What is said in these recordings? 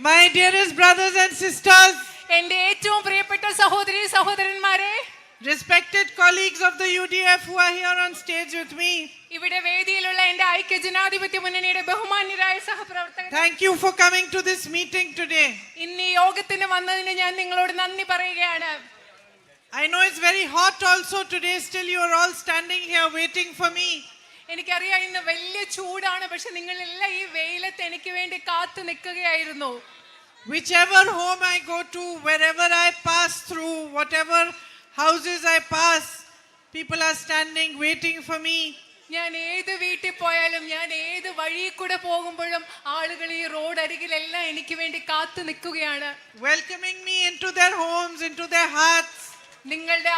My dearest brothers and sisters, എന്റെ ഏറ്റവും പ്രിയപ്പെട്ട സഹോദരി സഹോദരന്മാരെ, respected colleagues of the UDF who are here on stage with me, ഇവിടെ വേദിയിലുള്ള എന്റെ ഐക്യ ജനാധിപത്യ മുന്നണിയുടെ ബഹുമാന്യരായ സഹപ്രവർത്തകർ, thank you for coming to this meeting today. ഇന്ന് ഈ യോഗത്തിന് വന്നതിന് ഞാൻ നിങ്ങളോട് നന്ദി പറയുകയാണ്. I know it's very hot also today, still you are all standing here waiting for me. എനിക്കറിയാം ഇന്ന് വലിയ ചൂടാണ്, പക്ഷെ നിങ്ങളെല്ലാം ഈ വെയിലത്ത് എനിക്ക് വേണ്ടി കാത്തു നിൽക്കുകയായിരുന്നു. Whichever home I go to, wherever I pass through, whatever houses I pass, people are standing waiting for me. ഞാൻ ഏത് വീട്ടിൽ പോയാലും, ഞാൻ ഏത് വഴി കൂടെ പോകുമ്പോഴും ആളുകൾ ഈ റോഡ് അരികിലെല്ലാം എനിക്ക് വേണ്ടി കാത്തു നിൽക്കുകയാണ്. Welcoming me into their homes, into their hearts.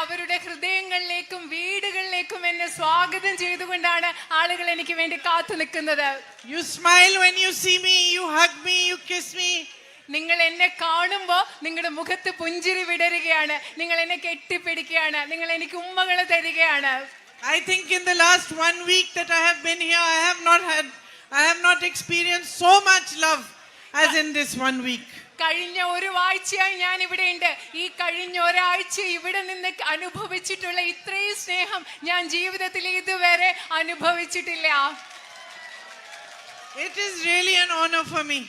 അവരുടെ ഹൃദയങ്ങളിലേക്കും വീടുകളിലേക്കും എന്നെ സ്വാഗതം ചെയ്തുകൊണ്ടാണ് ആളുകൾ എനിക്ക് വേണ്ടി കാത്തു നിൽക്കുന്നത്. You smile when you see me, you hug me, you kiss me. നിങ്ങൾ എന്നെ കാണുമ്പോൾ നിങ്ങളുടെ മുഖത്ത് പുഞ്ചിരി വിടരുകയാണ്, നിങ്ങൾ എന്നെ കെട്ടിപ്പിടിക്കുകയാണ്, നിങ്ങൾ എനിക്ക് ഉമ്മകൾ തരികയാണ്. I think in the last 1 week that I have been here, I have not experienced so much love as in this 1 week. കഴിഞ്ഞ ഒരു ആഴ്ചയായി ഞാൻ ഇവിടെ ഉണ്ട്. ഈ കഴിഞ്ഞ ഒരാഴ്ച ഇവിടെ നിന്ന് അനുഭവിച്ചിട്ടുള്ള ഇത്രയും സ്നേഹം ഞാൻ ജീവിതത്തിൽ ഇതുവരെ അനുഭവിച്ചിട്ടില്ല. It is really an honor for me.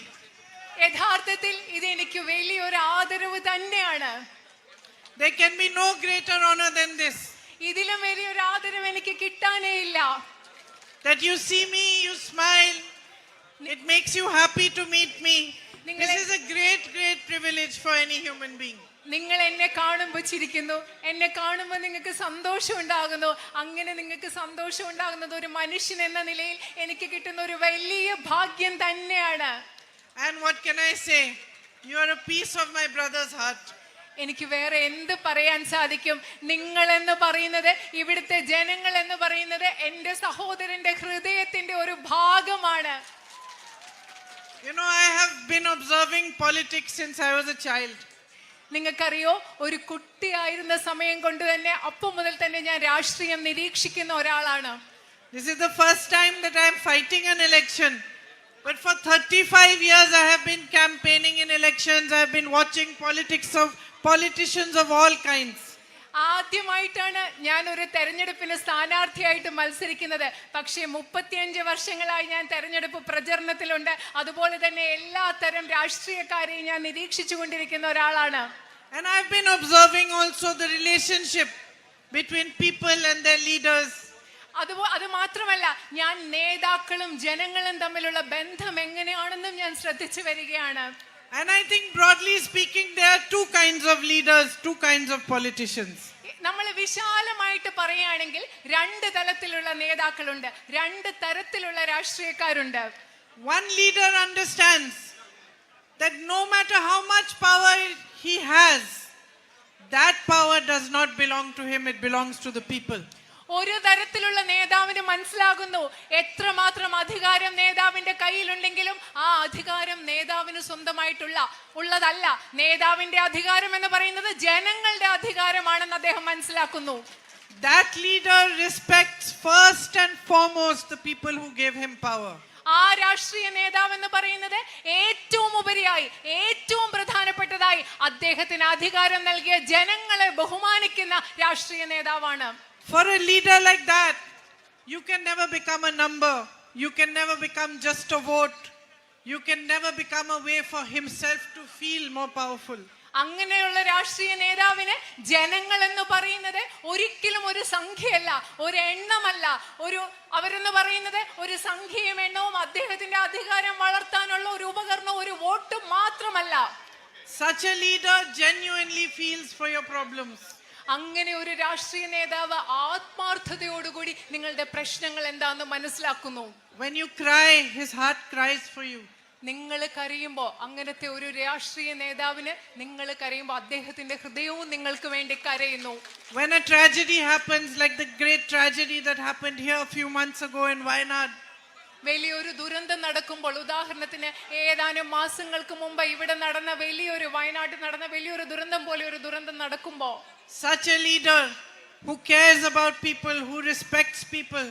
യഥാർത്ഥത്തിൽ ഇത് എനിക്ക് വലിയൊരു ആദരവ് തന്നെയാണ്. There can be no greater honor than this. ഇതിലും വലിയൊരു ആദരവ് എനിക്ക് കിട്ടാനേ ഇല്ല. That you see me, you smile. It makes you happy to meet me. This is a great privilege for any human being. നിങ്ങൾ എന്നെ കാണുമ്പോൾ ചിരിക്കുന്നു, എന്നെ കാണുമ്പോൾ നിങ്ങൾക്ക് സന്തോഷം ഉണ്ടാകുന്നു. അങ്ങനെ നിങ്ങൾക്ക് സന്തോഷം ഉണ്ടാകുന്നത് ഒരു മനുഷ്യൻ എന്ന നിലയിൽ എനിക്ക് കിട്ടുന്ന ഒരു വലിയ ഭാഗ്യം തന്നെയാണ്. And what can I say? You are a piece of my brother's heart. എനിക്ക് വേറെ എന്ത് പറയാൻ സാധിക്കും? നിങ്ങൾ എന്ന് പറയുന്നത്, ഇവിടുത്തെ ജനങ്ങൾ എന്ന് പറയുന്നത് എൻ്റെ സഹോദരന്റെ ഹൃദയത്തിന്റെ ഒരു ഭാഗമാണ്. You know, I have been observing politics since I was a child. നിങ്ങൾക്കറിയോ, ഒരു കുട്ടിയായിരുന്ന സമയം കൊണ്ട് തന്നെ അപ്പം മുതൽ തന്നെ ഞാൻ രാഷ്ട്രീയം നിരീക്ഷിക്കുന്ന ഒരാളാണ്. This is the first time that I am fighting an election. But for 35 years I have been campaigning in elections. I have been watching politicians of all kinds. ആദ്യമായിട്ടാണ് ഞാൻ ഒരു തെരഞ്ഞെടുപ്പിന് സ്ഥാനാർത്ഥിയായിട്ട് മത്സരിക്കുന്നത്. പക്ഷേ 35 വർഷങ്ങളായി ഞാൻ തെരഞ്ഞെടുപ്പ് പ്രചരണത്തിലുണ്ട്. അതുപോലെ തന്നെ എല്ലാ തരം രാഷ്ട്രീയക്കാരെയും ഞാൻ നിരീക്ഷിച്ചു കൊണ്ടിരിക്കുന്ന ഒരാളാണ്. And I have been observing also the relationship between people and their leaders. അത് മാത്രമല്ല, ഞാൻ നേതാക്കളും ജനങ്ങളും തമ്മിലുള്ള ബന്ധം എങ്ങനെയാണെന്നും ഞാൻ ശ്രദ്ധിച്ചു വരികയാണ്. And I think broadly speaking there are two kinds of leaders, two kinds of politicians. നമ്മൾ വിശാലമായിട്ട് പറയുകയാണെങ്കിൽ രണ്ട് തലത്തിലുള്ള നേതാക്കളുണ്ട്, രണ്ട് തരത്തിലുള്ള രാഷ്ട്രീയക്കാരുണ്ട്. One leader understands that no matter how much power he has, that power does not belong to him, it belongs to the people. ഒരു തരത്തിലുള്ള നേതാവിന് മനസ്സിലാകുന്നു, എത്രമാത്രം അധികാരം നേതാവിന്റെ കയ്യിലുണ്ടെങ്കിലും ആ അധികാരം നേതാവിന് ഉള്ളതല്ല. നേതാവിന്റെ അധികാരം എന്ന് പറയുന്നത് ജനങ്ങളുടെ അധികാരമാണെന്ന് അദ്ദേഹം മനസ്സിലാക്കുന്നു. That leader respects first and foremost the people who gave him power. ആ രാഷ്ട്രീയ നേതാവ് എന്ന് പറയുന്നത് ഏറ്റവും ഉപരിയായി, ഏറ്റവും പ്രധാനപ്പെട്ടതായി അദ്ദേഹത്തിന് അധികാരം നൽകിയ ജനങ്ങളെ ബഹുമാനിക്കുന്ന രാഷ്ട്രീയ നേതാവാണ്. For a leader like that, you can never become a number. You can never become just a vote. You can never become a way for himself to feel more powerful. അങ്ങനെയുള്ള രാഷ്ട്രീയ നേതാവിന് ജനങ്ങൾ എന്ന് പറയുന്നത് ഒരിക്കലും ഒരു സംഖ്യയല്ല, ഒരു എണ്ണമല്ല. അവരെന്ന് പറയുന്നത് ഒരു സംഖ്യയും എണ്ണവും അദ്ദേഹത്തിന്റെ അധികാരം വളർത്താനുള്ള ഒരു ഉപകരണം, ഒരു വോട്ട് മാത്രമല്ല. Such a leader genuinely feels for your problems. അങ്ങനെ ഒരു രാഷ്ട്രീയ നേതാവ് ആത്മാർത്ഥതയോടുകൂടി നിങ്ങളുടെ പ്രശ്നങ്ങൾ എന്താണെന്ന് മനസ്സിലാക്കുന്നു. When you cry, his heart cries for you. നിങ്ങൾ കരയുമ്പോൾ, അങ്ങനത്തെ ഒരു രാഷ്ട്രീയ നേതാവിന് നിങ്ങൾ കരയുമ്പോൾ അദ്ദേഹത്തിന്റെ ഹൃദയവും നിങ്ങൾക്ക് വേണ്ടി കരയുന്നു. When a tragedy happens, like the great tragedy that happened here a few months ago in Wayanad, വലിയൊരു ദുരന്തം നടക്കുമ്പോൾ, ഉദാഹരണത്തിന് ഏതാനും മാസങ്ങൾക്ക് മുമ്പ് ഇവിടെ വയനാട്ടിൽ നടന്ന വലിയൊരു ദുരന്തം പോലെ ഒരു ദുരന്തം നടക്കുമ്പോൾ, such a leader who cares about people, who respects people,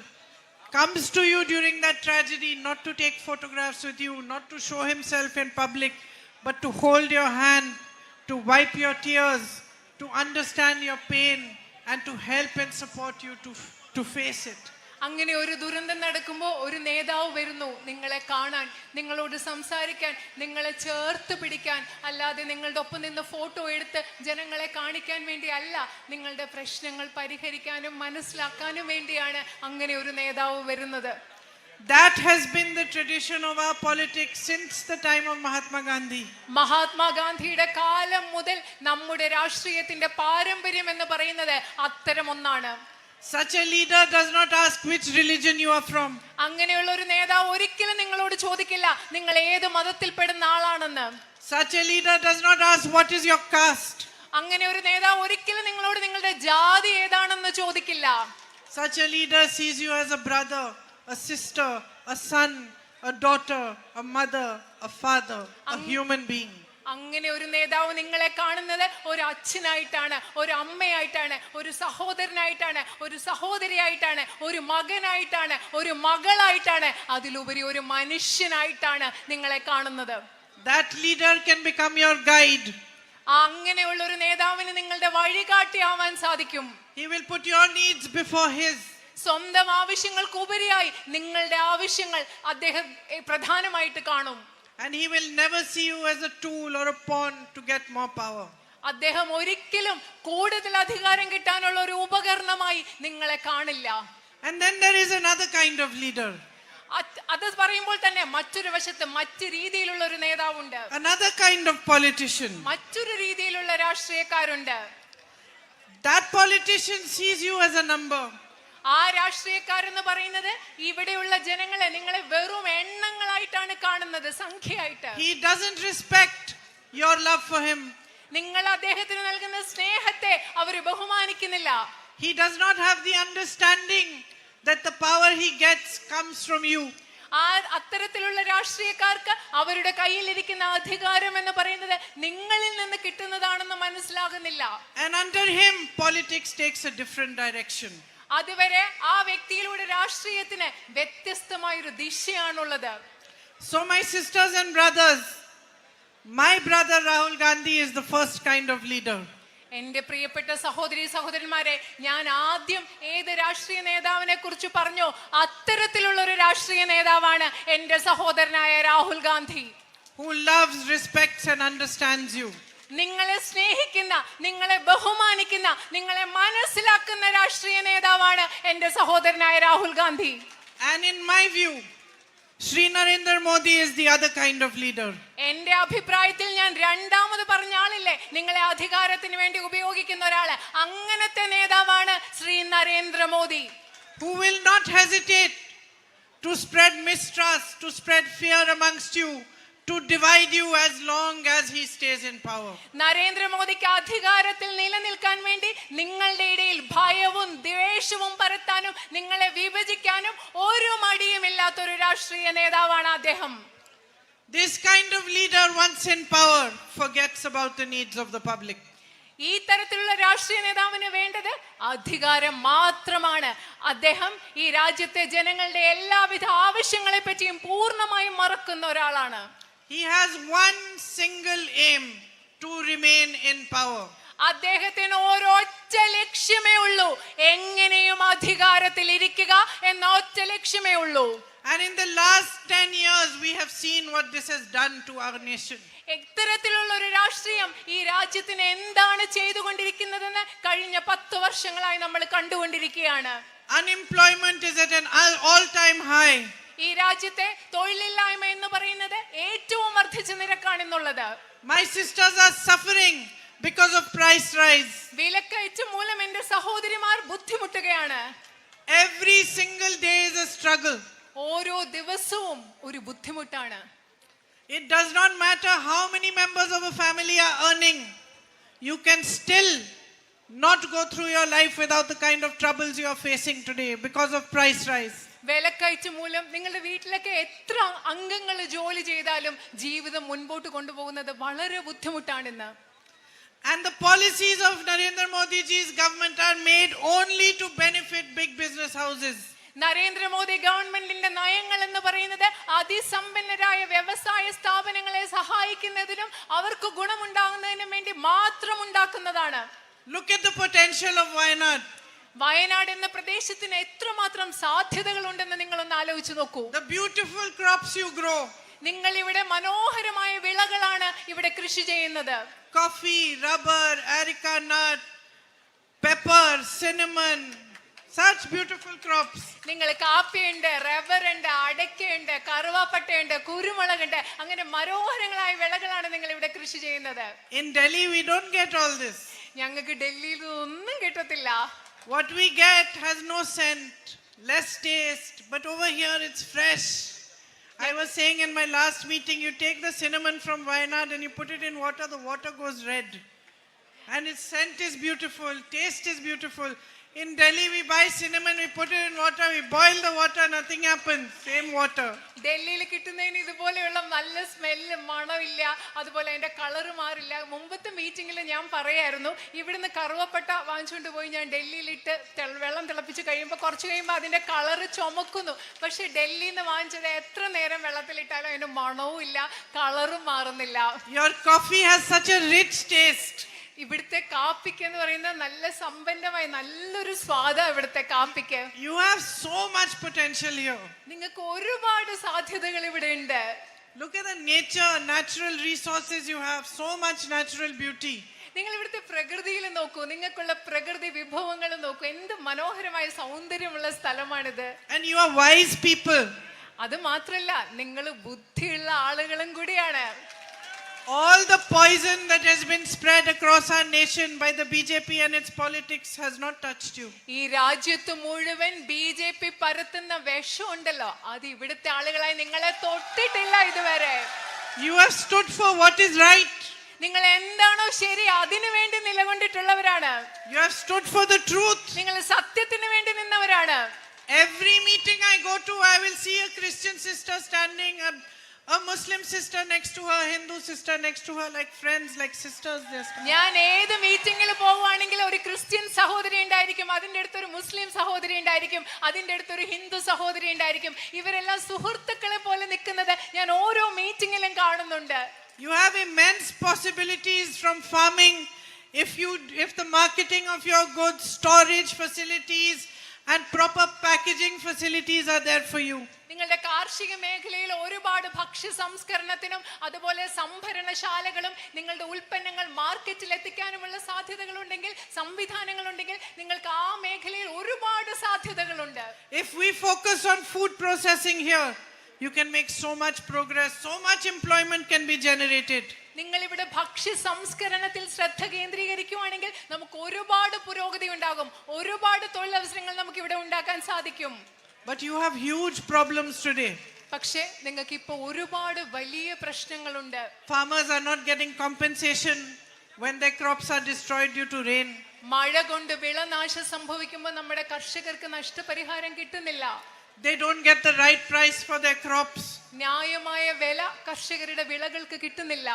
comes to you during that tragedy, not to take photographs with you, not to show himself in public, but to hold your hand, to wipe your tears, to understand your pain, and to help and support you to face it. അങ്ങനെ ഒരു ദുരന്തം നടക്കുമ്പോൾ ഒരു നേതാവ് വരുന്നു നിങ്ങളെ കാണാൻ, നിങ്ങളോട് സംസാരിക്കാൻ, നിങ്ങളെ ചേർത്ത് പിടിക്കാൻ, അല്ലാതെ നിങ്ങളുടെ ഒപ്പം നിന്ന് ഫോട്ടോ എടുത്ത് ജനങ്ങളെ കാണിക്കാൻ വേണ്ടി അല്ല, നിങ്ങളുടെ പ്രശ്നങ്ങൾ പരിഹരിക്കാനും മനസ്സിലാക്കാനും വേണ്ടിയാണ് അങ്ങനെ ഒരു നേതാവ് വരുന്നത്. That has been the tradition of our politics since the time of Mahatma Gandhi. മഹാത്മാഗാന്ധിയുടെ കാലം മുതൽ നമ്മുടെ രാഷ്ട്രീയത്തിന്റെ പാരമ്പര്യം എന്ന് പറയുന്നത് അത്തരം ഒന്നാണ്. Such a leader does not ask which religion you are from. അങ്ങനെയുള്ള ഒരു നേതാവ് ഒരിക്കലും നിങ്ങളോട് ചോദിക്കില്ല നിങ്ങൾ ഏത് മതത്തിൽപ്പെടുന്ന ആളാണെന്ന്. Such a leader does not ask what is your caste. അങ്ങനെ ഒരു നേതാവ് ഒരിക്കലും നിങ്ങളോട് നിങ്ങളുടെ ജാതി ഏതാണെന്ന് ചോദിക്കില്ല. Such a leader sees you as a brother, a sister, a son, a daughter, a mother, a father, a human being. അങ്ങനെ ഒരു നേതാവ് നിങ്ങളെ കാണുന്നത് ഒരു അച്ഛനായിട്ടാണ്, ഒരു അമ്മയായിട്ടാണ്, ഒരു സഹോദരനായിട്ടാണ്, ഒരു സഹോദരിയായിട്ടാണ്, ഒരു മകനായിട്ടാണ്, ഒരു മകളായിട്ടാണ്, അതിലുപരി ഒരു മനുഷ്യനായിട്ടാണ് നിങ്ങളെ കാണുന്നത്. That leader can become your guide. അങ്ങനെയുള്ള ഒരു നേതാവിന് നിങ്ങളുടെ വഴികാട്ടിയാവാൻ സാധിക്കും. He will put your needs before his. സ്വന്തം ആവശ്യങ്ങൾക്ക് ഉപരിയായി നിങ്ങളുടെ ആവശ്യങ്ങൾ അദ്ദേഹം പ്രധാനമായിട്ട് കാണും. And he will never see you as a tool or a pawn to get more power. അദ്ദേഹം ഒരിക്കലും കൂടുതൽ അധികാരം കിട്ടാനുള്ള ഒരു ഉപകരണമായി നിങ്ങളെ കാണില്ല. And then there is another kind of leader. അത് പറയുമ്പോൾ തന്നെ മറ്റൊരു വശത്ത് മറ്റു രീതിയിലുള്ള ഒരു നേതാവുണ്ട്. Another kind of politician. മറ്റൊരു രീതിയിലുള്ള രാഷ്ട്രീയക്കാരുണ്ട്. That politician sees you as a number. ആ രാഷ്ട്രീയക്കാരെന്ന് പറയുന്നത് ഇവിടെയുള്ള ജനങ്ങളെ നിങ്ങളെ വെറും എണ്ണങ്ങളായിട്ടാണ് കാണുന്നത്, സംഖ്യയായിട്ട്. He doesn't respect your love for him. നിങ്ങൾ അദ്ദേഹത്തിന് നൽകുന്ന സ്നേഹത്തെ അവർ ബഹുമാനിക്കുന്നില്ല. He does not have the understanding that the power he gets comes from you. അത്തരത്തിലുള്ള രാഷ്ട്രീയക്കാർക്ക് അവരുടെ കയ്യിലിരിക്കുന്ന അധികാരം എന്ന് പറയുന്നത് നിങ്ങളിൽ നിന്ന് കിട്ടുന്നതാണെന്ന് മനസ്സിലാകുന്നില്ല. And under him politics takes a different direction. അതുവരെ ആ വ്യക്തിയിലൂടെ രാഷ്ട്രീയത്തിന് വ്യത്യസ്തമായൊരു ദിശയാണുള്ളത്. So my sisters and brothers, my brother Rahul Gandhi is the first kind of leader. എന്റെ പ്രിയപ്പെട്ട സഹോദരി സഹോദരന്മാരെ, ഞാൻ ആദ്യം ഏത് രാഷ്ട്രീയ നേതാവിനെ കുറിച്ച് പറഞ്ഞോ അത്തരത്തിലുള്ള ഒരു രാഷ്ട്രീയ നേതാവാണ് എന്റെ സഹോദരനായ Rahul Gandhi. Who loves, respects and understands you. നിങ്ങളെ സ്നേഹിക്കുന്ന, നിങ്ങളെ ബഹുമാനിക്കുന്ന, നിങ്ങളെ മനസ്സിലാക്കുന്ന രാഷ്ട്രീയ നേതാവാണ് എന്റെ സഹോദരനായ Rahul Gandhi. And in my view, Shri Narendra Modi is the other kind of leader. എന്റെ അഭിപ്രായത്തിൽ ഞാൻ രണ്ടാമത് പറഞ്ഞ ആളില്ലേ നിങ്ങളെ അധികാരത്തിന് വേണ്ടി ഉപയോഗിക്കുന്ന ഒരാള്, അങ്ങനത്തെ നേതാവാണ് Shri Narendra Modi. Who will not hesitate to spread mistrust, to spread fear amongst you, to divide you as long as he stays in power. നരേന്ദ്രമോദിക്ക് അധികാരത്തിൽ നിലനിൽക്കാൻ വേണ്ടി നിങ്ങളുടെ ഇടയിൽ ഭയവും ദ്വേഷവും പരത്താനും നിങ്ങളെ വിഭജിക്കാനും ഒരു മടിയുമില്ലാത്ത ഒരു രാഷ്ട്രീയ നേതാവാണ് അദ്ദേഹം. This kind of leader, once in power, forgets about the needs of the public. ഈ തരത്തിലുള്ള രാഷ്ട്രീയ നേതാവിന് വേണ്ടത് അധികാരം മാത്രമാണ്. അദ്ദേഹം ഈ രാജ്യത്തെ ജനങ്ങളുടെ എല്ലാവിധ ആവശ്യങ്ങളെ പറ്റിയും പൂർണ്ണമായും മറക്കുന്ന ഒരാളാണ്. He has one single aim, to remain in power. അദ്ദേഹത്തിന് ഒരൊറ്റ ലക്ഷ്യമേ ഉള്ളൂ, എങ്ങനെയും അധികാരത്തിൽ ഇരിക്കുക എന്ന ഒറ്റ ലക്ഷ്യമേ ഉള്ളൂ. And in the last 10 years we have seen what this has done to our nation. ഇത്തരത്തിലുള്ള ഒരു രാഷ്ട്രീയം ഈ രാജ്യത്തിന് എന്താണ് ചെയ്തുകൊണ്ടിരിക്കുന്നതെന്ന് കഴിഞ്ഞ 10 വർഷങ്ങളായി നമ്മൾ കണ്ടുകൊണ്ടിരിക്കുകയാണ്. Unemployment is at an all-time high. ഈ രാജ്യത്തെ തൊഴിലില്ലായ്മ എന്ന് പറയുന്നത് ഏറ്റവും വർദ്ധിച്ച നിരക്കാണെന്നുള്ളത്. My sisters are suffering because of price rise. വിലക്കയറ്റം മൂലം എന്റെ സഹോദരിമാർ ബുദ്ധിമുട്ടുകയാണ്. Every single day is a struggle. ഓരോ ദിവസവും ഒരു ബുദ്ധിമുട്ടാണ്. It does not matter how many members of a family are earning. You can still not go through your life without the kind of troubles you are facing today because of price rise. വിലക്കയറ്റം മൂലം നിങ്ങളുടെ വീട്ടിലൊക്കെ എത്ര അംഗങ്ങൾ ജോലി ചെയ്താലും ജീവിതം മുൻപോട്ട് കൊണ്ടുപോകുന്നത് വളരെ ബുദ്ധിമുട്ടാണെന്ന്. And the policies of Narendra Modi ji's government are made only to benefit big business houses. Narendra Modi ഗവൺമെന്റിന്റെ നയങ്ങൾ എന്ന് പറയുന്നത് അതിസമ്പന്നരായ വ്യവസായ സ്ഥാപനങ്ങളെ സഹായിക്കുന്നതിനും അവർക്ക് ഗുണമുണ്ടാകുന്നതിനും വേണ്ടി മാത്രം ഉണ്ടാക്കുന്നതാണ്. Look at the potential of Wayanad. Wayanad എന്ന പ്രദേശത്തിന് എത്രമാത്രം സാധ്യതകൾ ഉണ്ടെന്ന് നിങ്ങളൊന്ന് ആലോചിച്ച് നോക്കൂ. The beautiful crops you grow. നിങ്ങൾ ഇവിടെ മനോഹരമായ വിളകളാണ് ഇവിടെ കൃഷി ചെയ്യുന്നത്. Coffee, rubber, areca nut, pepper, cinnamon. Such beautiful crops. നിങ്ങൾ കാപ്പിയുണ്ട്, റബ്ബറുണ്ട്, അടയ്ക്കയുണ്ട്, കറുവാപ്പട്ടയുണ്ട്, കുരുമുളകുണ്ട്, അങ്ങനെ മനോഹരങ്ങളായ വിളകളാണ് നിങ്ങൾ ഇവിടെ കൃഷി ചെയ്യുന്നത്. In Delhi we don't get all this. ഞങ്ങൾക്ക് ഡൽഹിയിൽ ഒന്നും കിട്ടത്തില്ല. What we get has no scent, less taste, but over here it's fresh. I was saying in my last meeting, you take the cinnamon from Wayanad and you put it in water, the water goes red. And its scent is beautiful, taste is beautiful. In Delhi we buy cinnamon, we put it in water, we boil the water, nothing happens, same water. ഡൽഹിയിൽ കിട്ടുന്നതിന് ഇതുപോലെയുള്ള നല്ല smell, മണമില്ല, അതുപോലെ അതിന്റെ colour മാറില്ല. മുമ്പത്തെ മീറ്റിംഗിൽ ഞാൻ പറയായിരുന്നു, ഇവിടുന്ന് കറുവപ്പട്ട വാങ്ങിച്ചുകൊണ്ട് പോയി ഞാൻ ഡൽഹിയിലിട്ട് വെള്ളം തിളപ്പിച്ച് കഴിയുമ്പോൾ കുറച്ച് കഴിയുമ്പോൾ അതിന്റെ കളറ് ചുമക്കുന്നു. പക്ഷെ ഡൽഹിയിൽ നിന്ന് വാങ്ങിച്ചത് എത്ര നേരം വെള്ളത്തിലിട്ടാലും അതിന്റെ മണവും ഇല്ല, കളറും മാറുന്നില്ല. Your coffee has such a rich taste. ഇവിടുത്തെ കാപ്പിക്ക് എന്ന് പറയുന്നത് നല്ല സമ്പന്നമായ നല്ലൊരു സ്വാദാ ഇവിടുത്തെ കാപ്പിക്ക്. You have so much potential here. നിങ്ങൾക്ക് ഒരുപാട് സാധ്യതകൾ ഇവിടെ ഉണ്ട്. Look at the nature, natural resources you have, so much natural beauty. നിങ്ങൾ ഇവിടുത്തെ പ്രകൃതിയിൽ നോക്കൂ, നിങ്ങൾക്കുള്ള പ്രകൃതി വിഭവങ്ങൾ നോക്കൂ, എന്ത് മനോഹരമായ സൗന്ദര്യമുള്ള സ്ഥലമാണിത്. And you are wise people. അത് മാത്രല്ല, നിങ്ങൾ ബുദ്ധിയുള്ള ആളുകളും കൂടിയാണ്. All the poison that has been spread across our nation by the BJP and its politics has not touched you. ഈ രാജ്യത്ത് മുഴുവൻ ബിജെപി പരത്തുന്ന വിഷം ഉണ്ടല്ലോ, അത് ഇവിടുത്തെ ആളുകളായി നിങ്ങളെ തൊട്ടിട്ടില്ല ഇതുവരെ. You have stood for what is right. നിങ്ങൾ എന്താണോ ശരി അതിനു വേണ്ടി നിലകൊണ്ടിട്ടുള്ളവരാണ്. You have stood for the truth. നിങ്ങൾ സത്യത്തിന് വേണ്ടി നിന്നവരാണ്. Every meeting I go to, I will see a Christian sister standing, a Muslim sister next to her, Hindu sister next to her, like friends, like sisters. ഞാൻ ഏത് മീറ്റിംഗിൽ പോവുകയാണെങ്കിൽ ഒരു Christian സഹോദരി ഉണ്ടായിരിക്കും, അതിൻ്റെ അടുത്തൊരു മുസ്ലിം സഹോദരി ഉണ്ടായിരിക്കും, അതിൻ്റെ അടുത്തൊരു ഹിന്ദു സഹോദരി ഉണ്ടായിരിക്കും. ഇവരെല്ലാം സുഹൃത്തുക്കളെ പോലെ നിൽക്കുന്നത് ഞാൻ ഓരോ മീറ്റിംഗിലും കാണുന്നുണ്ട്. You have immense possibilities from farming if the marketing of your goods, storage facilities and proper packaging facilities are there for you. നിങ്ങളുടെ കാർഷിക മേഖലയിൽ ഒരുപാട് ഭക്ഷ്യ സംസ്കരണത്തിനും അതുപോലെ സംഭരണശാലകളും നിങ്ങളുടെ ഉൽപ്പന്നങ്ങൾ മാർക്കറ്റിൽ എത്തിക്കാനുമുള്ള സാധ്യതകളുണ്ടെങ്കിൽ, സംവിധാനങ്ങളുണ്ടെങ്കിൽ നിങ്ങൾക്ക് ആ മേഖലയിൽ ഒരുപാട് സാധ്യതകളുണ്ട്. If we focus on food processing here, you can make so much progress, so much employment can be generated. നിങ്ങൾ ഇവിടെ ഭക്ഷ്യ സംസ്കരണത്തിൽ ശ്രദ്ധ കേന്ദ്രീകരിക്കുകയാണെങ്കിൽ നമുക്ക് ഒരുപാട് പുരോഗതി ഉണ്ടാകും, ഒരുപാട് തൊഴിലവസരങ്ങൾ നമുക്ക് ഇവിടെ ഉണ്ടാക്കാൻ സാധിക്കും. But you have huge problems today. പക്ഷേ നിങ്ങൾക്ക് ഇപ്പോൾ ഒരുപാട് വലിയ പ്രശ്നങ്ങളുണ്ട്. Farmers are not getting compensation when their crops are destroyed due to rain. മഴ കൊണ്ട് വിളനാശം സംഭവിക്കുമ്പോൾ നമ്മുടെ കർഷകർക്ക് നഷ്ടപരിഹാരം കിട്ടുന്നില്ല. They don't get the right price for their crops. ന്യായമായ വില കർഷകരുടെ വിളകൾക്ക് കിട്ടുന്നില്ല.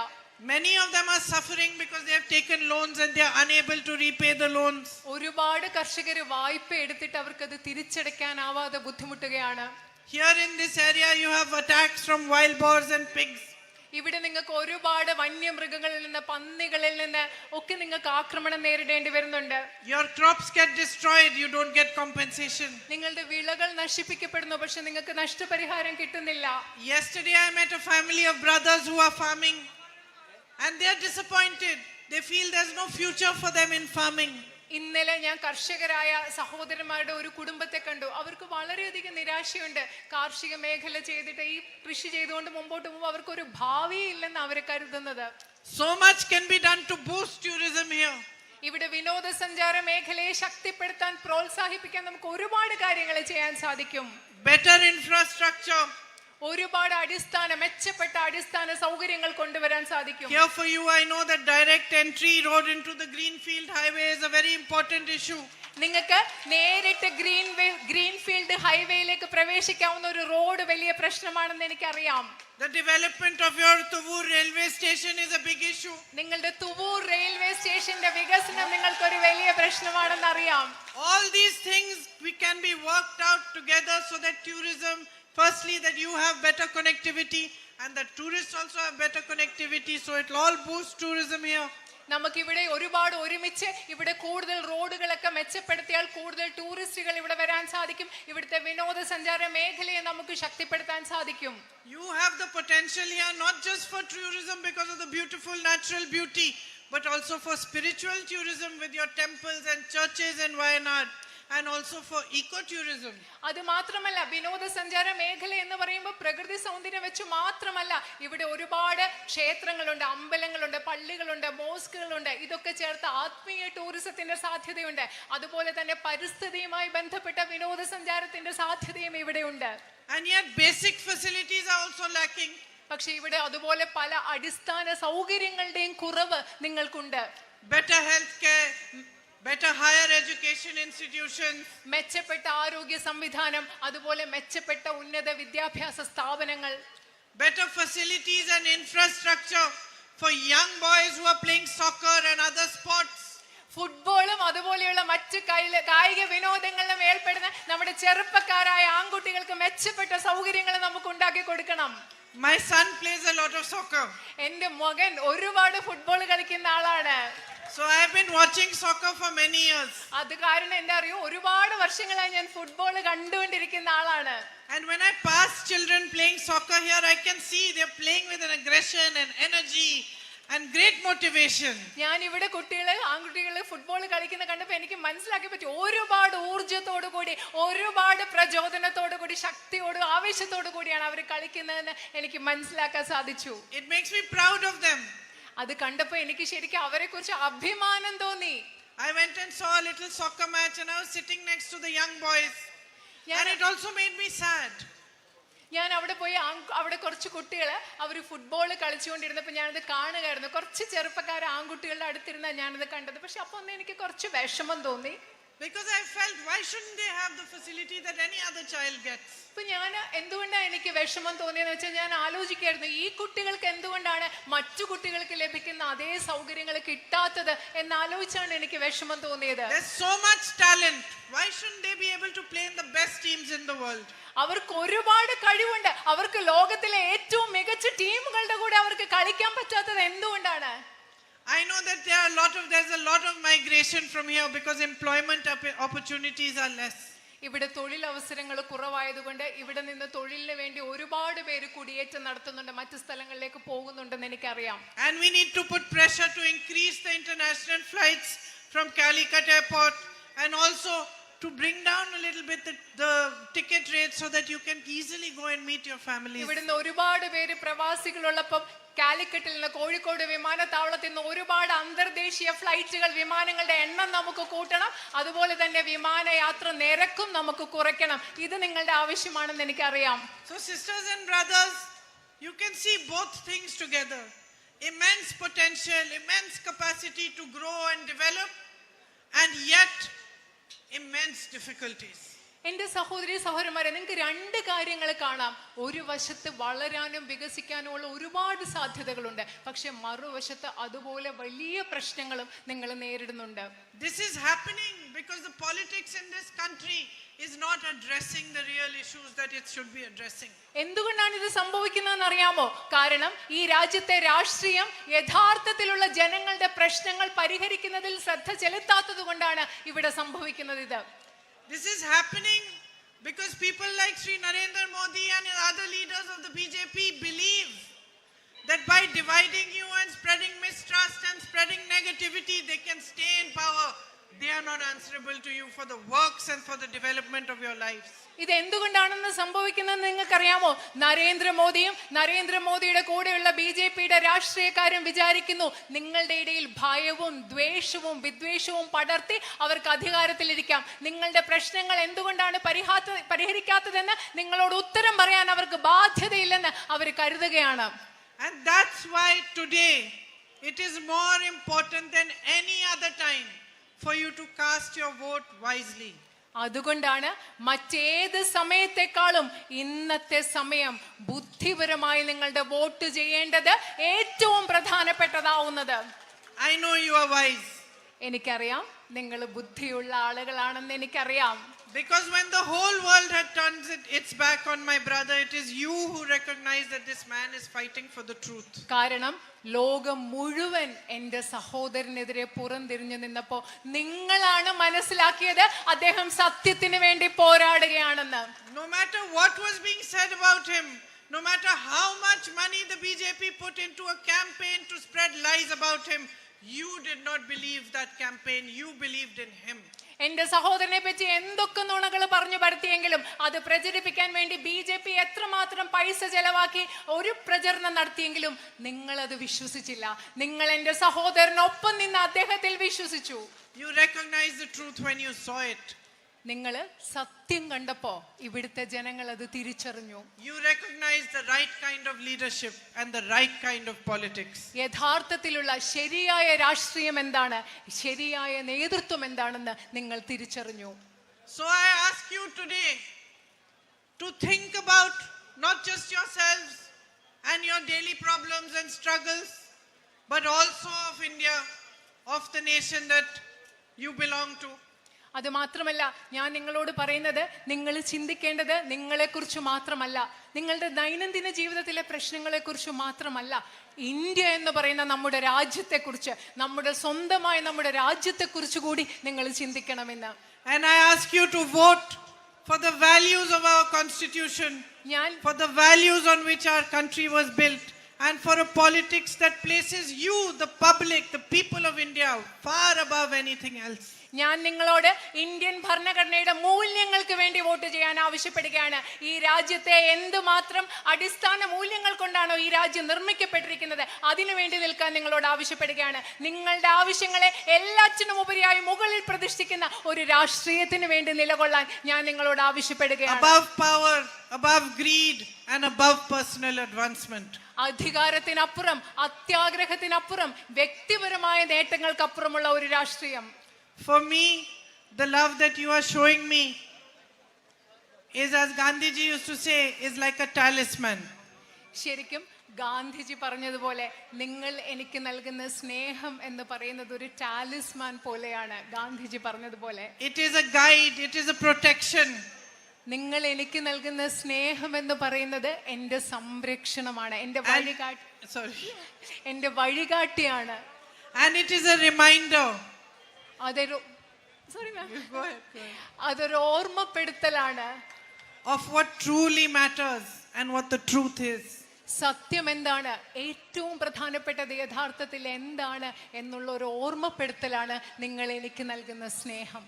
Many of them are suffering because they have taken loans and they are unable to repay the loans. ഒരുപാട് കർഷകർ വായ്പ എടുത്തിട്ട് അവർക്ക് അത് തിരിച്ചടയ്ക്കാനാവാതെ ബുദ്ധിമുട്ടുകയാണ്. Here in this area you have attacks from wild boars and pigs. ഇവിടെ നിങ്ങൾക്ക് ഒരുപാട് വന്യമൃഗങ്ങളിൽ നിന്ന്, പന്നികളിൽ നിന്ന് ഒക്കെ നിങ്ങൾക്ക് ആക്രമണം നേരിടേണ്ടി വരുന്നുണ്ട്. Your crops get destroyed, you don't get compensation. നിങ്ങളുടെ വിളകൾ നശിപ്പിക്കപ്പെടുന്നു, പക്ഷെ നിങ്ങൾക്ക് നഷ്ടപരിഹാരം കിട്ടുന്നില്ല. Yesterday I met a family of brothers who are farming and they are disappointed. They feel there's no future for them in farming. ഇന്നലെ ഞാൻ കർഷകരായ സഹോദരന്മാരുടെ ഒരു കുടുംബത്തെ കണ്ടു. അവർക്ക് വളരെയധികം നിരാശയുണ്ട്. കാർഷിക മേഖല ചെയ്തിട്ട് ഈ കൃഷി ചെയ്തുകൊണ്ട് മുമ്പോട്ട് പോകുമ്പോൾ അവർക്ക് ഒരു ഭാവി ഇല്ലെന്ന് അവർ കരുതുന്നത്. So much can be done to boost tourism here. ഇവിടെ വിനോദസഞ്ചാര മേഖലയെ ശക്തിപ്പെടുത്താൻ, പ്രോത്സാഹിപ്പിക്കാൻ നമുക്ക് ഒരുപാട് കാര്യങ്ങൾ ചെയ്യാൻ സാധിക്കും. Better infrastructure. ഒരുപാട് മെച്ചപ്പെട്ട അടിസ്ഥാന സൗകര്യങ്ങൾ കൊണ്ടുവരാൻ സാധിക്കും. Here for you I know that direct entry road into the greenfield highway is a very important issue. നിങ്ങൾക്ക് നേരിട്ട് ഗ്രീൻഫീൽഡ് ഹൈവേയിലേക്ക് പ്രവേശിക്കാവുന്ന ഒരു റോഡ് വലിയ പ്രശ്നമാണെന്ന് എനിക്കറിയാം. The development of your Tuvur railway station is a big issue. നിങ്ങളുടെ Thuvur railway സ്റ്റേഷന്റെ വികസനം നിങ്ങൾക്ക് ഒരു വലിയ പ്രശ്നമാണെന്ന് അറിയാം. All these things we can be worked out together so that tourism, firstly that you have better connectivity and the tourists also have better connectivity, so it will all boost tourism here. നമുക്കിവിടെ ഒരുപാട് ഒരുമിച്ച് ഇവിടെ കൂടുതൽ റോഡുകളൊക്കെ മെച്ചപ്പെടുത്തിയാൽ കൂടുതൽ ടൂറിസ്റ്റുകൾ ഇവിടെ വരാൻ സാധിക്കും. ഇവിടുത്തെ വിനോദസഞ്ചാര മേഖലയെ നമുക്ക് ശക്തിപ്പെടുത്താൻ സാധിക്കും. You have the potential here not just for tourism because of the beautiful natural beauty, but also for spiritual tourism with your temples and churches in Wayanad, and also for ecotourism. അത് മാത്രമല്ല, വിനോദസഞ്ചാര മേഖല എന്ന് പറയുമ്പോൾ പ്രകൃതി സൗന്ദര്യം വെച്ച് മാത്രമല്ല, ഇവിടെ ഒരുപാട് ക്ഷേത്രങ്ങളുണ്ട്, അമ്പലങ്ങളുണ്ട്, പള്ളികളുണ്ട്, മോസ്കുകളുണ്ട്. ഇതൊക്കെ ചേർത്ത് ആത്മീയ ടൂറിസത്തിന്റെ സാധ്യതയുണ്ട്. അതുപോലെ തന്നെ പരിസ്ഥിതിയുമായി ബന്ധപ്പെട്ട വിനോദസഞ്ചാരത്തിന്റെ സാധ്യതയും ഇവിടെയുണ്ട്. And yet basic facilities are also lacking. പക്ഷെ ഇവിടെ അതുപോലെ പല അടിസ്ഥാന സൗകര്യങ്ങളുടെയും കുറവ് നിങ്ങൾക്കുണ്ട്. Better health care, better higher education institutions, മെച്ചപ്പെട്ട ആരോഗ്യ സംവിധാനം, അതുപോലെ മെച്ചപ്പെട്ട ഉന്നത വിദ്യാഭ്യാസ സ്ഥാപനങ്ങൾ, better facilities and infrastructure for young boys who are playing soccer and other sports. ഫുട്ബോളും അതുപോലെയുള്ള മറ്റ് കായിക വിനോദങ്ങളിലും ഏർപ്പെടുന്ന നമ്മുടെ ചെറുപ്പക്കാരായ ആൺകുട്ടികൾക്ക് മെച്ചപ്പെട്ട സൗകര്യങ്ങൾ നമുക്ക് ഉണ്ടാക്കി കൊടുക്കണം. My son plays a lot of soccer. എന്റെ മകൻ ഒരുപാട് ഫുട്ബോൾ കളിക്കുന്ന ആളാണ്. So I have been watching soccer for many years. അത് കാരണം എന്താ അറിയോ, ഒരുപാട് വർഷങ്ങളായി ഞാൻ ഫുട്ബോൾ കണ്ടുകൊണ്ടിരിക്കുന്ന ആളാണ്. And when I pass children playing soccer here, I can see they're playing with an aggression and energy and great motivation. ഞാൻ ഇവിടെ ആൺകുട്ടികള് ഫുട്ബോൾ കളിക്കുന്ന കണ്ടപ്പോൾ എനിക്ക് മനസ്സിലാക്കി പറ്റി, ഒരുപാട് ഊർജ്ജത്തോടു കൂടി, ഒരുപാട് പ്രചോദനത്തോടു കൂടി, ശക്തിയോട് ആവേശത്തോടു കൂടിയാണ് അവർ കളിക്കുന്നതെന്ന് എനിക്ക് മനസ്സിലാക്കാൻ സാധിച്ചു. It makes me proud of them. അത് കണ്ടപ്പോ എനിക്ക് ശരിക്കും അവരെ കുറിച്ച് അഭിമാനം തോന്നി. I went and saw a little soccer match and I was sitting next to the young boys. And it also made me sad. ഞാൻ അവിടെ പോയി അവിടെ കുറച്ച് കുട്ടികൾ അവർ ഫുട്ബോൾ കളിച്ചുകൊണ്ടിരുന്നപ്പോൾ ഞാനത് കാണുകയായിരുന്നു. കുറച്ച് ചെറുപ്പക്കാർ ആൺകുട്ടികളുടെ അടുത്തിരുന്ന ഞാനത് കണ്ടത്. പക്ഷെ അപ്പൊ ഒന്ന് എനിക്ക് കുറച്ച് വിഷമം തോന്നി. Because I felt, why shouldn't they have the facility that any other child gets? ഇപ്പൊ ഞാൻ എന്തുകൊണ്ടാണ് എനിക്ക് വിഷമം തോന്നിയെന്ന് വെച്ചാൽ ഞാൻ ആലോചിക്കായിരുന്നു, ഈ കുട്ടികൾക്ക് എന്തുകൊണ്ടാണ് മറ്റു കുട്ടികൾക്ക് ലഭിക്കുന്ന അതേ സൗകര്യങ്ങൾ കിട്ടാത്തത് എന്നാലോചിച്ചാണ് എനിക്ക് വിഷമം തോന്നിയത്. There's so much talent. Why shouldn't they be able to play in the best teams in the world? അവർക്ക് ഒരുപാട് കഴിവുണ്ട്. അവർക്ക് ലോകത്തിലെ ഏറ്റവും മികച്ച ടീമുകളുടെ കൂടെ അവർക്ക് കളിക്കാൻ പറ്റാത്തത് എന്തുകൊണ്ടാണ്? I know that there's a lot of migration from here because employment opportunities are less. ഇവിടെ തൊഴിലവസരങ്ങൾ കുറവായതുകൊണ്ട് ഇവിടെ നിന്ന് തൊഴിലിന് വേണ്ടി ഒരുപാട് പേര് കുടിയേറ്റം നടത്തുന്നുണ്ട്, മറ്റു സ്ഥലങ്ങളിലേക്ക് പോകുന്നുണ്ടെന്ന് എനിക്കറിയാം. And we need to put pressure to increase the international flights from Calicut airport and also to bring down a little bit the ticket rates so that you can easily go and meet your families. ഇവിടുന്ന് ഒരുപാട് പേര് പ്രവാസികളുള്ളപ്പോൾ കാലിക്കറ്റിൽ നിന്ന് കോഴിക്കോട് വിമാനത്താവളത്തിൽ നിന്ന് ഒരുപാട് അന്തർദേശീയ ഫ്ലൈറ്റുകൾ, വിമാനങ്ങളുടെ എണ്ണം നമുക്ക് കൂട്ടണം. അതുപോലെ തന്നെ വിമാനയാത്ര നിരക്കും നമുക്ക് കുറയ്ക്കണം. ഇത് നിങ്ങളുടെ ആവശ്യമാണെന്ന് എനിക്കറിയാം. So sisters and brothers, you can see both things together. Immense potential, immense capacity to grow and develop, and yet immense difficulties. എന്റെ സഹോദരി സഹോദരന്മാരെ, നിങ്ങൾക്ക് രണ്ട് കാര്യങ്ങൾ കാണാം. ഒരു വശത്ത് വളരാനും വികസിക്കാനുമുള്ള ഒരുപാട് സാധ്യതകളുണ്ട്, പക്ഷെ മറുവശത്ത് അതുപോലെ വലിയ പ്രശ്നങ്ങളും നിങ്ങൾ നേരിടുന്നുണ്ട്. This is happening because the politics in this country is not addressing the real issues that it should be addressing. എന്തുകൊണ്ടാണ് ഇത് സംഭവിക്കുന്നതെന്ന് അറിയാമോ? കാരണം ഈ രാജ്യത്തെ രാഷ്ട്രീയം യഥാർത്ഥത്തിലുള്ള ജനങ്ങളുടെ പ്രശ്നങ്ങൾ പരിഹരിക്കുന്നതിൽ ശ്രദ്ധ ചെലുത്താത്തത് കൊണ്ടാണ് ഇവിടെ സംഭവിക്കുന്നത്. This is happening because people like Sri Narendra Modi and other leaders of the BJP believe that by dividing you and spreading mistrust and spreading negativity, they can stay in power. They are not answerable to you for the works and for the development of your lives. ഇത് എന്തുകൊണ്ടാണെന്ന് സംഭവിക്കുന്നത് നിങ്ങൾക്കറിയാമോ? നരേന്ദ്രമോദിയും നരേന്ദ്രമോദിയുടെ കൂടെയുള്ള BJPയുടെ രാഷ്ട്രീയക്കാരും വിചാരിക്കുന്നു നിങ്ങളുടെ ഇടയിൽ ഭയവും ദ്വേഷവും വിദ്വേഷവും പടർത്തി അവർക്ക് അധികാരത്തിലിരിക്കാം. നിങ്ങളുടെ പ്രശ്നങ്ങൾ എന്തുകൊണ്ടാണ് പരിഹരിക്കാത്തതെന്ന് നിങ്ങളോട് ഉത്തരം പറയാൻ അവർക്ക് ബാധ്യതയില്ലെന്ന് അവർ കരുതുകയാണ്. And that's why today it is more important than any other time for you to cast your vote wisely. അതുകൊണ്ടാണ് മറ്റേത് സമയത്തെക്കാളും ഇന്നത്തെ സമയം ബുദ്ധിപരമായി നിങ്ങളുടെ വോട്ട് ചെയ്യേണ്ടത് ഏറ്റവും പ്രധാനപ്പെട്ടതാവുന്നത്. I know you are wise. എനിക്കറിയാം നിങ്ങൾ ബുദ്ധിയുള്ള ആളുകളാണെന്ന് എനിക്കറിയാം. Because when the whole world had turned its back on my brother, it is you who recognize that this man is fighting for the truth. കാരണം ലോകം മുഴുവൻ എൻ്റെ സഹോദരനെതിരെ പുറംതിരിഞ്ഞു നിന്നപ്പോൾ നിങ്ങളാണ് മനസ്സിലാക്കിയത് അദ്ദേഹം സത്യത്തിന് വേണ്ടി പോരാടുകയാണെന്ന്. No matter what was being said about him, no matter how much money the BJP put into a campaign to spread lies about him, you did not believe that campaign. You believed in him. എന്റെ സഹോദരനെ പറ്റി എന്തൊക്കെ നുണകൾ പറഞ്ഞു പരത്തിയെങ്കിലും അത് പ്രചരിപ്പിക്കാൻ വേണ്ടി BJP എത്രമാത്രം പൈസ ചെലവാക്കി ഒരു പ്രചരണം നടത്തിയെങ്കിലും നിങ്ങൾ അത് വിശ്വസിച്ചില്ല. നിങ്ങൾ എന്റെ സഹോദരനൊപ്പം നിന്ന് അദ്ദേഹത്തിൽ വിശ്വസിച്ചു. You recognized the truth when you saw it. നിങ്ങൾ സത്യം കണ്ടപ്പോ ഇവിടുത്തെ ജനങ്ങൾ അത് തിരിച്ചറിഞ്ഞു. You recognized the right kind of leadership and the right kind of politics. യഥാർത്ഥത്തിലുള്ള ശരിയായ രാഷ്ട്രീയം എന്താണ്, ശരിയായ നേതൃത്വം എന്താണെന്ന് നിങ്ങൾ തിരിച്ചറിഞ്ഞു. So I ask you today to think about not just yourselves and your daily problems and struggles, but also of India, of the nation that you belong to. അത് മാത്രമല്ല, ഞാൻ നിങ്ങളോട് പറയുന്നത് നിങ്ങൾ ചിന്തിക്കേണ്ടത് നിങ്ങളെക്കുറിച്ച് മാത്രമല്ല, നിങ്ങളുടെ ദൈനംദിന ജീവിതത്തിലെ പ്രശ്നങ്ങളെക്കുറിച്ച് മാത്രമല്ല, ഇന്ത്യ എന്ന് പറയുന്ന നമ്മുടെ രാജ്യത്തെക്കുറിച്ച്, നമ്മുടെ സ്വന്തമായ നമ്മുടെ രാജ്യത്തെക്കുറിച്ച് കൂടി നിങ്ങൾ ചിന്തിക്കണമെന്ന്. And I ask you to vote for the values of our constitution, for the values on which our country was built, and for a politics that places you, the public, the people of India, far above anything else. ഞാൻ നിങ്ങളോട് Indian ഭരണഘടനയുടെ മൂല്യങ്ങൾക്ക് വേണ്ടി vote ചെയ്യാൻ ആവശ്യപ്പെടുകയാണ്. ഈ രാജ്യത്തെ എന്തുമാത്രം അടിസ്ഥാന മൂല്യങ്ങൾ കൊണ്ടാണോ ഈ രാജ്യം നിർമ്മിക്കപ്പെട്ടിരിക്കുന്നത് അതിനുവേണ്ടി നിൽക്കാൻ നിങ്ങളോട് ആവശ്യപ്പെടുകയാണ്. നിങ്ങളുടെ ആവശ്യങ്ങളെ എല്ലാറ്റിനും ഉപരിയായി മുകളിൽ പ്രതിഷ്ഠിക്കുന്ന ഒരു രാഷ്ട്രീയത്തിന് വേണ്ടി നിലകൊള്ളാൻ ഞാൻ നിങ്ങളോട് ആവശ്യപ്പെടുകയാണ്. Above power, above greed and above personal advancement. അധികാരത്തിനപ്പുറം, അത്യാഗ്രഹത്തിനപ്പുറം, വ്യക്തിപരമായ നേട്ടങ്ങൾക്കപ്പുറമുള്ള ഒരു രാഷ്ട്രീയം. For me, the love that you are showing me is, as Gandhi ji used to say, is like a talisman. ശരിക്കും ഗാന്ധിജി പറഞ്ഞതുപോലെ നിങ്ങൾ എനിക്ക് നൽകുന്ന സ്നേഹം എന്ന് പറയുന്നത് ഒരു ടാലിസ്മാൻ പോലെയാണ്. ഗാന്ധിജി പറഞ്ഞതുപോലെ It is a guide, it is a protection. നിങ്ങൾ എനിക്ക് നൽകുന്ന സ്നേഹം എന്ന് പറയുന്നത് എൻ്റെ സംരക്ഷണമാണ്, എൻ്റെ വഴികാട്ടിയാണ്. And it is a reminder. അതൊരു ഓർമ്മപ്പെടുത്തലാണ് of what truly matters and what the truth is. സത്യം എന്താണ്, ഏറ്റവും പ്രധാനപ്പെട്ടത് യഥാർത്ഥത്തിൽ എന്താണ് എന്നുള്ള ഒരു ഓർമ്മപ്പെടുത്തലാണ് നിങ്ങൾ എനിക്ക് നൽകുന്ന സ്നേഹം.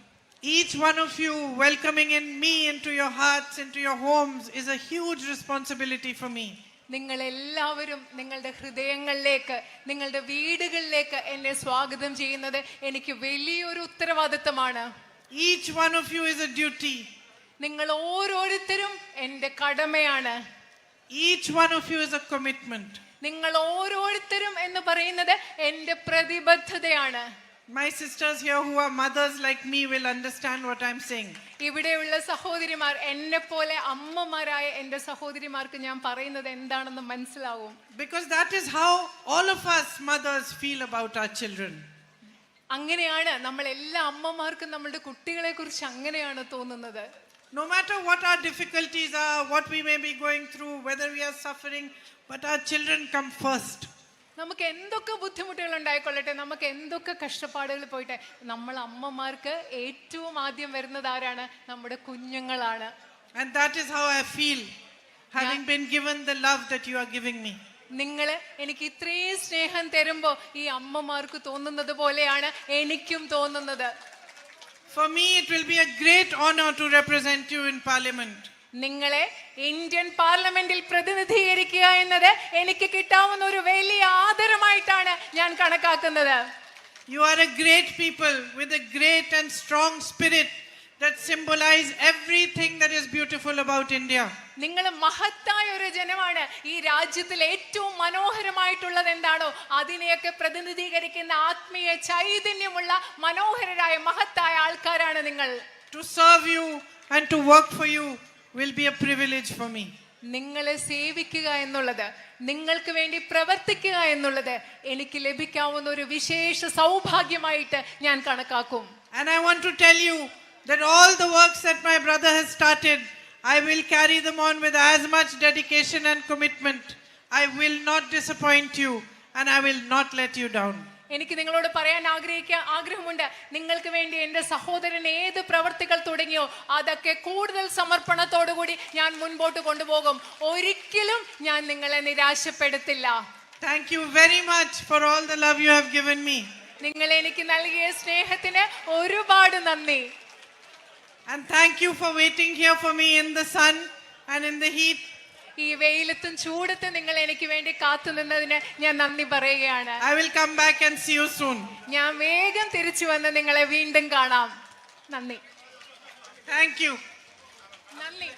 Each one of you welcoming in me into your hearts, into your homes, is a huge responsibility for me. നിങ്ങൾ എല്ലാവരും നിങ്ങളുടെ ഹൃദയങ്ങളിലേക്ക്, നിങ്ങളുടെ വീടുകളിലേക്ക് എന്നെ സ്വാഗതം ചെയ്യുന്നത് എനിക്ക് വലിയൊരു ഉത്തരവാദിത്തമാണ്. Each one of you is a duty. നിങ്ങൾ ഓരോരുത്തരും എൻ്റെ കടമയാണ്. Each one of you is a commitment. നിങ്ങൾ ഓരോരുത്തരും എന്ന് പറയുന്നത് എൻ്റെ പ്രതിബദ്ധതയാണ്. My sisters here who are mothers like me will understand what I'm saying. ഇവിടെയുള്ള സഹോദരിമാർ, എന്നെ പോലെ അമ്മമാരായ എൻ്റെ സഹോദരിമാർക്ക് ഞാൻ പറയുന്നത് എന്താണെന്ന് മനസ്സിലാവും. Because that is how all of us mothers feel about our children. അങ്ങനെയാണ് നമ്മൾ എല്ലാ അമ്മമാർക്കും നമ്മളുടെ കുട്ടികളെ കുറിച്ച് അങ്ങനെയാണ് തോന്നുന്നത്. No matter what our difficulties are, what we may be going through, whether we are suffering, but our children come first. നമുക്ക് എന്തൊക്കെ ബുദ്ധിമുട്ടുകൾ ഉണ്ടായിക്കൊള്ളട്ടെ, നമുക്ക് എന്തൊക്കെ കഷ്ടപ്പാടുകൾ പോയിട്ട് നമ്മൾ അമ്മമാർക്ക് ഏറ്റവും ആദ്യം വരുന്നത് ആരാണ്? നമ്മുടെ കുഞ്ഞുങ്ങളാണ്. And that is how I feel, having been given the love that you are giving me. നിങ്ങൾ എനിക്ക് ഇത്രയും സ്നേഹം തരുമ്പോൾ ഈ അമ്മമാർക്ക് തോന്നുന്നത് പോലെയാണ് എനിക്കും തോന്നുന്നത്. For me it will be a great honor to represent you in parliament. നിങ്ങളെ ഇന്ത്യൻ പാർലമെന്റിൽ പ്രതിനിധീകരിക്കുക എന്നത് എനിക്ക് കിട്ടാവുന്ന ഒരു വലിയ ആദരമായിട്ടാണ് ഞാൻ കണക്കാക്കുന്നത്. You are a great people with a great and strong spirit that symbolize everything that is beautiful about India. നിങ്ങൾ മഹത്തായ ഒരു ജനമാണ്. ഈ രാജ്യത്തിൽ ഏറ്റവും മനോഹരമായിട്ടുള്ളത് എന്താണോ അതിനെയൊക്കെ പ്രതിനിധീകരിക്കുന്ന ആത്മീയ ചൈതന്യമുള്ള മനോഹരരായ മഹത്തായ ആൾക്കാരാണ് നിങ്ങൾ. To serve you and to work for you will be a privilege for me. നിങ്ങളെ സേവിക്കുക എന്നുള്ളത്, നിങ്ങൾക്ക് വേണ്ടി പ്രവർത്തിക്കുക എന്നുള്ളത് എനിക്ക് ലഭിക്കാവുന്ന ഒരു വിശേഷ സൗഭാഗ്യമായിട്ട് ഞാൻ കണക്കാക്കും. And I want to tell you that all the works that my brother has started, I will carry them on with as much dedication and commitment. I will not disappoint you and I will not let you down. എനിക്ക് നിങ്ങളോട് പറയാൻ ആഗ്രഹമുണ്ട്. നിങ്ങൾക്ക് വേണ്ടി എൻ്റെ സഹോദരൻ ഏത് പ്രവർത്തികൾ തുടങ്ങിയോ അതൊക്കെ കൂടുതൽ സമർപ്പണത്തോടുകൂടി ഞാൻ മുൻപോട്ട് കൊണ്ടുപോകും. ഒരിക്കലും ഞാൻ നിങ്ങളെ നിരാശപ്പെടുത്തില്ല. Thank you very much for all the love you have given me. നിങ്ങൾ എനിക്ക് നൽകിയ സ്നേഹത്തിന് ഒരുപാട് നന്ദി. And thank you for waiting here for me in the sun and in the heat. ഈ വെയിലത്തും ചൂടത്തും നിങ്ങൾ എനിക്ക് വേണ്ടി കാത്തു നിന്നതിന് ഞാൻ നന്ദി പറയുകയാണ്. I will come back and see you soon. ഞാൻ വേഗം തിരിച്ചു വന്ന് നിങ്ങളെ വീണ്ടും കാണാം. നന്ദി. Thank you. നന്ദി.